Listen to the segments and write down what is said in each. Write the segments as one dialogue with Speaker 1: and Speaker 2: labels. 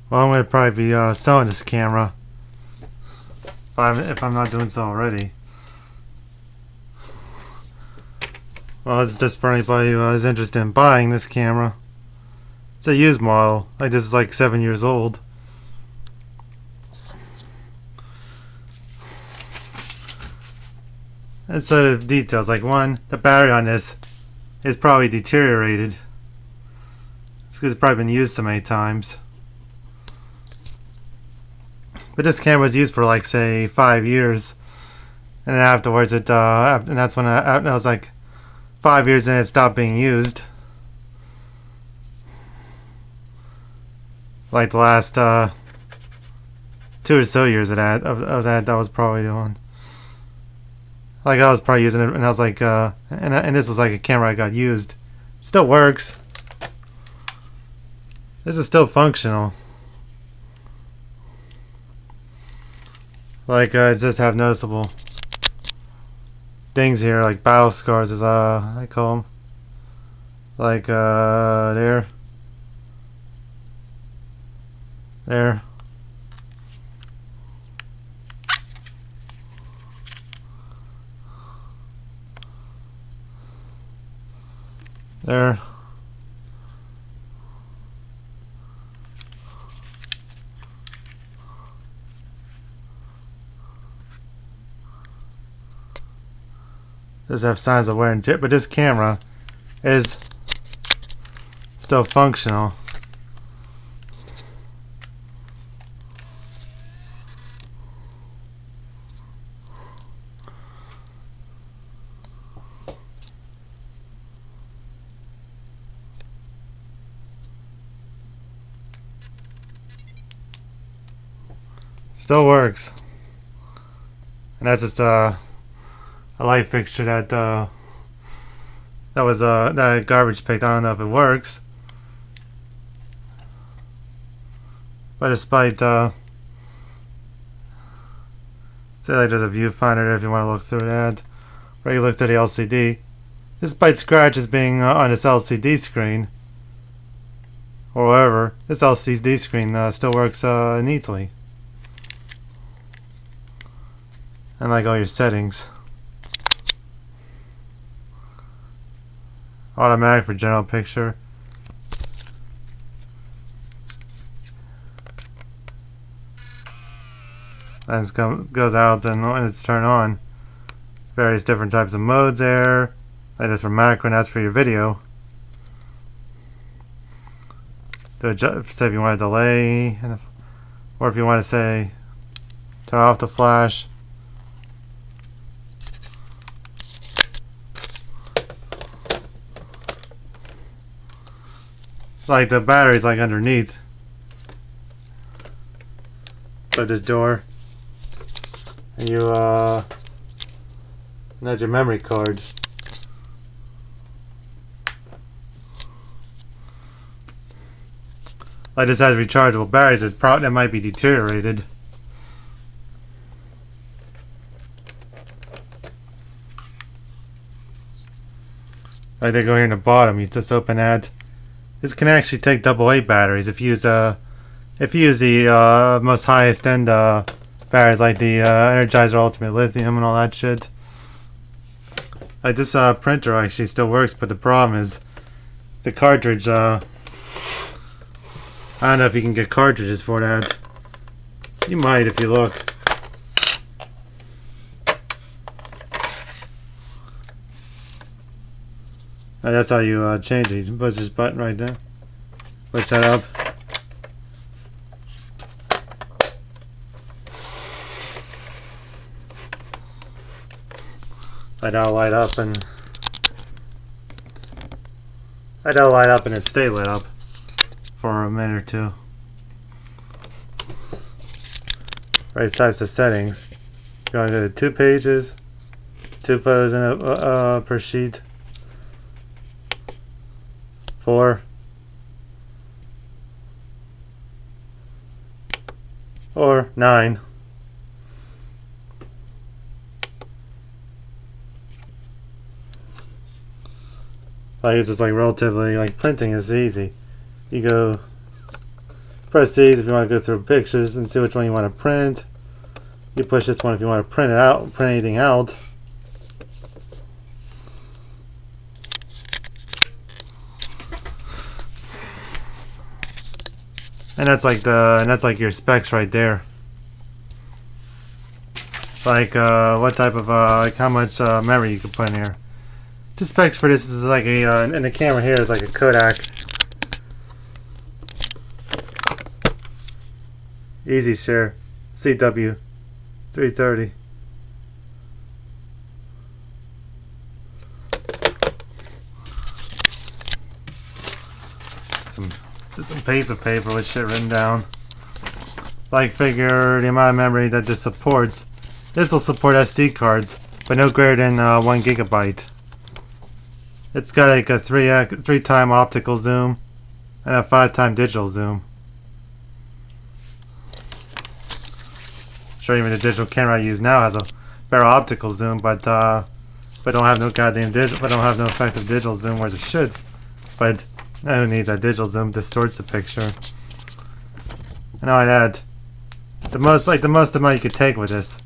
Speaker 1: Well, I'm gonna probably be selling this camera if I'm not doing so already. Well, it's just for anybody who is interested in buying this camera. It's a used model. Like, this is like 7 years old. And so the details, like one, the battery on this is probably deteriorated. It's because it's probably been used so many times. But this camera was used for like, say, 5 years, and then afterwards and that's when I was like 5 years and it stopped being used. Like the last 2 or so years of that was probably the one. Like I was probably using it, and I was like, and this was like a camera I got used. Still works. This is still functional. Like it does have noticeable things here, like battle scars, as I call them. Like there, there. There. Does have signs of wear and tear, but this camera is still functional. Still works. And that's just a light fixture that that garbage picked. I don't know if it works, but despite say like there's a viewfinder there if you want to look through that, or you look through the LCD. Despite scratches being on this LCD screen or whatever, this LCD screen still works neatly. And like all your settings. Automatic for general picture. And it goes out and when it's turned on. Various different types of modes there. That is for macro and that's for your video. To adjust, say if you want to delay, or if you want to say turn off the flash. Like the battery's like underneath. So this door. And you that's your memory card. Like this has rechargeable batteries, that might be deteriorated. Like they go here in the bottom, you just open that. This can actually take AA batteries if you use the most highest end batteries like the Energizer Ultimate Lithium and all that shit. Like this printer actually still works, but the problem is the cartridge. I don't know if you can get cartridges for that. You might if you look. And that's how you change it. You can push this button right there. Push that up. That'll light up and it stay lit up for a minute or two. Various types of settings. You're going to go to 2 pages, 2 photos in per sheet. 4 or 9. Like it's just like relatively like printing is easy. You go Press these if you want to go through pictures and see which one you want to print. You push this one if you want to print it out, print anything out. And that's like your specs right there. Like what type of like how much memory you can put in here. The specs for this is like a and the camera here is like a Kodak EasyShare CW330. Just some piece of paper with shit written down. Like figure the amount of memory that this supports. This will support SD cards, but no greater than 1 gigabyte. It's got like a 3-time optical zoom and a 5-time digital zoom. Sure, even the digital camera I use now has a better optical zoom, but don't have no goddamn digital, but don't have no effective digital zoom where it should. But who needs that digital zoom? Distorts the picture. And I'd add the most amount you could take with this,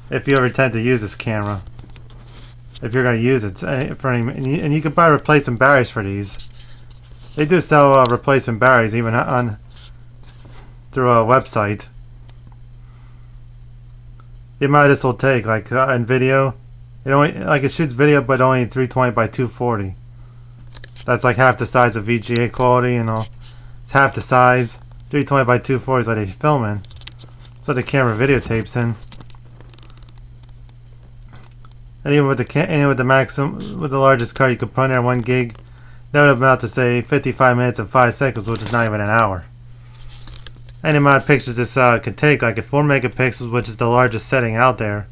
Speaker 1: if you ever tend to use this camera. If you're going to use it for any, and you can buy replacement batteries for these. They do sell replacement batteries even through a website. The amount this will take, like in video, it shoots video, but only 320 by 240. That's like half the size of VGA quality, you know. It's half the size. 320 by 240 is what they film in. That's what the camera videotapes in. And even with the largest card you could put in there, 1 gig, that would amount to say 55 minutes and 5 seconds, which is not even an hour. Any amount of pictures this could take, like at 4 megapixels, which is the largest setting out there,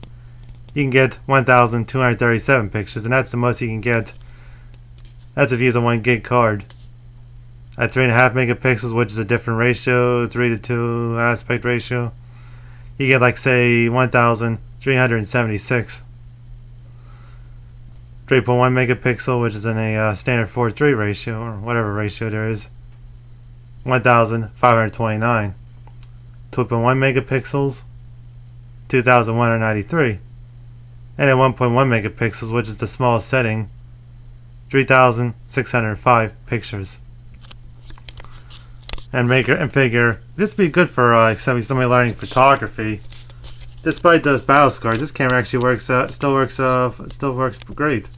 Speaker 1: you can get 1,237 pictures, and that's the most you can get. That's if you use a 1 gig card. At 3.5 megapixels, which is a different ratio, 3:2 aspect ratio, you get like say 1,376. 3.1 megapixel, which is in a standard 4:3 ratio, or whatever ratio there is, 1,529. 2.1 megapixels, 2,193. And at 1.1 megapixels, which is the smallest setting, 3,605 pictures. And figure this would be good for like somebody learning photography. Despite those battle scars, this camera actually works. Still works great.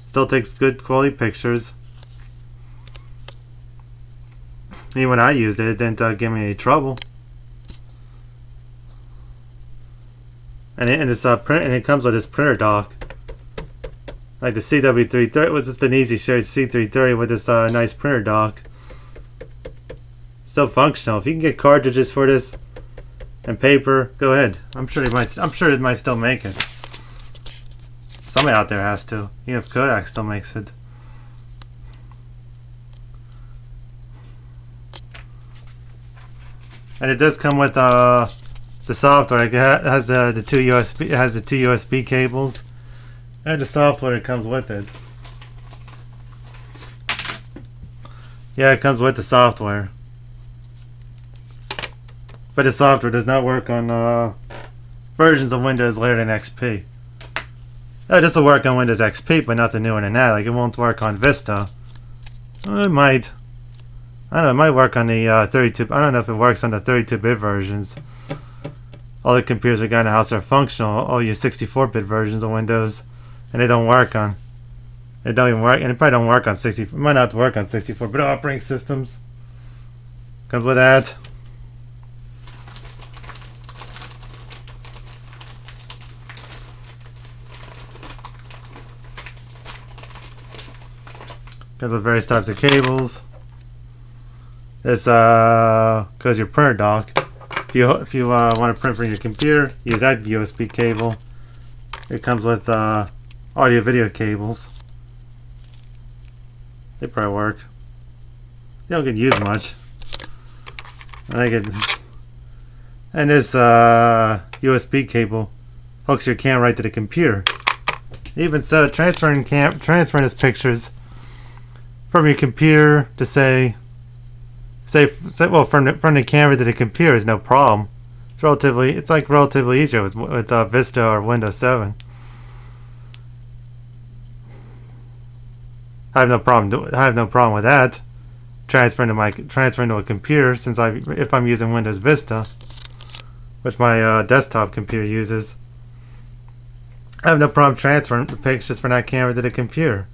Speaker 1: Still takes good quality pictures. Even when I used it, it didn't give me any trouble. And it comes with this printer dock, like the CW330. It was just an EasyShare C330 with this nice printer dock. Still functional. If you can get cartridges for this and paper, go ahead. I'm sure it might still make it. Somebody out there has to, even if Kodak still makes it. And it does come with the software. It has the two USB cables, and the software that comes with it. Yeah, it comes with the software. But the software does not work on versions of Windows later than XP. This will work on Windows XP, but nothing newer than that. Like, it won't work on Vista. It might. I don't know, it might work on the 32. I don't know if it works on the 32-bit versions. All the computers we got in the house are functional. All your 64-bit versions of Windows, and they don't work on. They don't even work, and it probably don't work on 64. It might not work on 64-bit operating systems. Comes with that. Comes with various types of cables. This goes your printer dock. If you want to print from your computer, use that USB cable. It comes with audio video cables. They probably work. They don't get used much. And this USB cable hooks your camera right to the computer. Even so, transferring his pictures from your computer to say Well, from the camera to the computer is no problem. It's like relatively easier with Vista or Windows 7. I have no problem with that. Transferring to a computer, if I'm using Windows Vista, which my desktop computer uses, I have no problem transferring the pictures from that camera to the computer.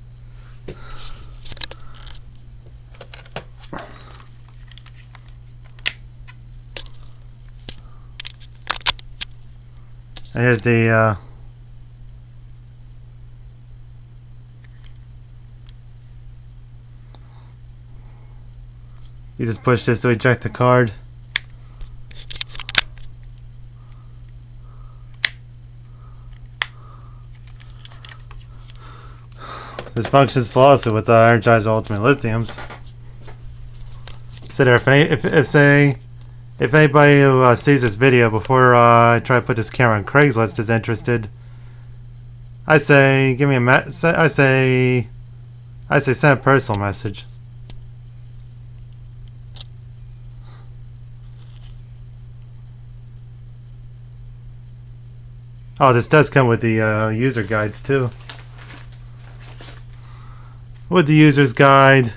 Speaker 1: And here's the you just push this to eject the card. This functions flawlessly with Energizer Ultimate Lithiums. So there, if anybody who sees this video before I try to put this camera on Craigslist is interested, I say give me a I say send a personal message. Oh, this does come with the user guides too. With the user's guide,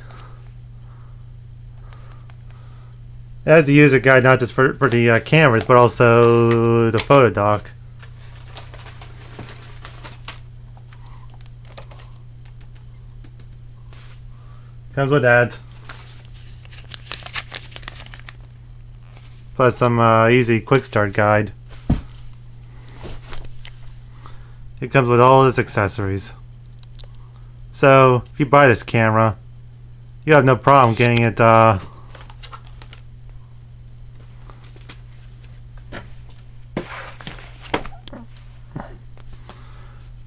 Speaker 1: it has the user guide not just for the cameras, but also the photo doc. Comes with that, plus some easy quick start guide. It comes with all its accessories. So if you buy this camera, you have no problem getting it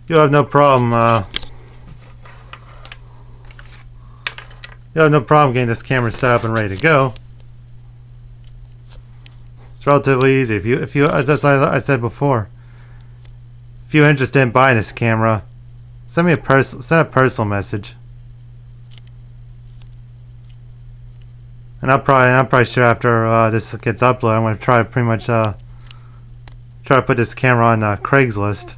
Speaker 1: you'll have no problem getting this camera set up and ready to go. It's relatively easy. If you that's what I said before. If you're interested in buying this camera, send a personal message, and I'm probably sure after this gets uploaded, I'm going to try to pretty much try to put this camera on Craigslist.